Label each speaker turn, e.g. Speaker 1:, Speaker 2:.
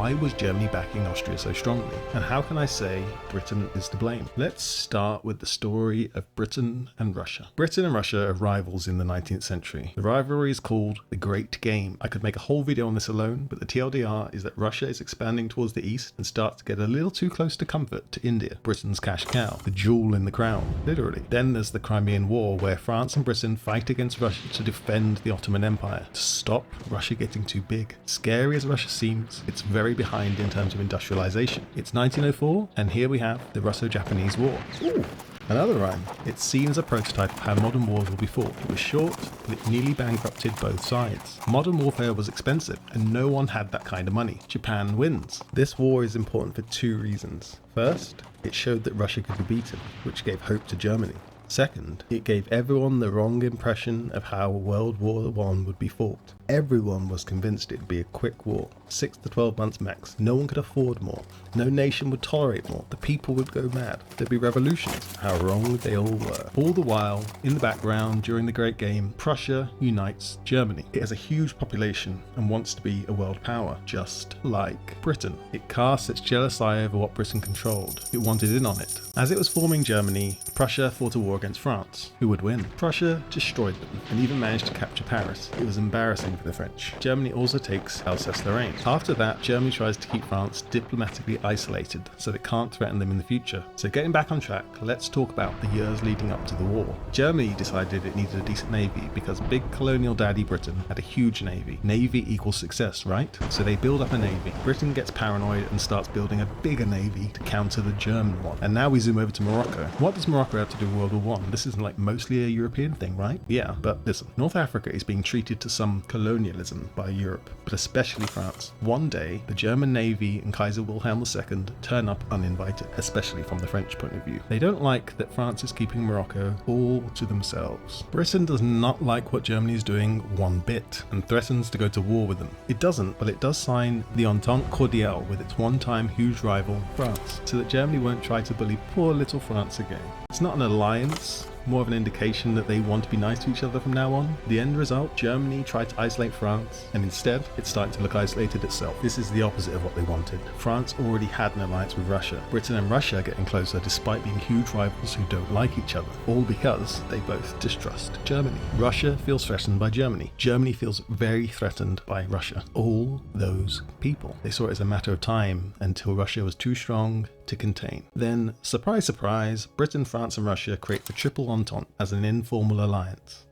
Speaker 1: Why was Germany backing Austria so strongly? And how can I say Britain is to blame? Let's start with the story of Britain and Russia. Britain and Russia are rivals in the 19th century. The rivalry is called the Great Game. I could make a whole video on this alone, but the TLDR is that Russia is expanding towards the east and starts to get a little too close to comfort to India, Britain's cash cow, the jewel in the crown, literally. Then there's the Crimean War, where France and Britain fight against Russia to defend the Ottoman Empire, to stop Russia getting too big. Scary as Russia seems, it's very behind in terms of industrialization. It's 1904, and here we have the Russo-Japanese War. Ooh. Another rhyme. It's seen as a prototype of how modern wars will be fought. It was short, but it nearly bankrupted both sides. Modern warfare was expensive, and no one had that kind of money. Japan wins. This war is important for two reasons. First, it showed that Russia could be beaten, which gave hope to Germany. Second, it gave everyone the wrong impression of how World War I would be fought. Everyone was convinced it'd be a quick war, 6 to 12 months max. No one could afford more. No nation would tolerate more. The people would go mad. There'd be revolutions. How wrong they all were. All the while, in the background, during the Great Game, Prussia unites Germany. It has a huge population and wants to be a world power, just like Britain. It casts its jealous eye over what Britain controlled. It wanted in on it. As it was forming Germany, Prussia fought a war against France. Who would win? Prussia destroyed them and even managed to capture Paris. It was embarrassing for the French. Germany also takes Alsace-Lorraine. After that, Germany tries to keep France diplomatically isolated so it can't threaten them in the future. So getting back on track, let's talk about the years leading up to the war. Germany decided it needed a decent navy because big colonial daddy Britain had a huge navy. Navy equals success, right? So they build up a navy. Britain gets paranoid and starts building a bigger navy to counter the German one. And now we zoom over to Morocco. What does Morocco have to do with World War I? This isn't like mostly a European thing, right? Yeah, but listen, North Africa is being treated to some colonialism by Europe, but especially France. One day, the German Navy and Kaiser Wilhelm II turn up uninvited, especially from the French point of view. They don't like that France is keeping Morocco all to themselves. Britain does not like what Germany is doing one bit and threatens to go to war with them. It doesn't, but it does sign the Entente Cordiale with its one-time huge rival, France, so that Germany won't try to bully poor little France again. It's not an alliance, more of an indication that they want to be nice to each other from now on. The end result, Germany tried to isolate France, and instead, it's starting to look isolated itself. This is the opposite of what they wanted. France already had an alliance with Russia. Britain and Russia are getting closer despite being huge rivals who don't like each other, all because they both distrust Germany. Russia feels threatened by Germany. Germany feels very threatened by Russia. All those people. They saw it as a matter of time until Russia was too strong to contain. Then, surprise, surprise, Britain, France and Russia create the Triple Entente as an informal alliance.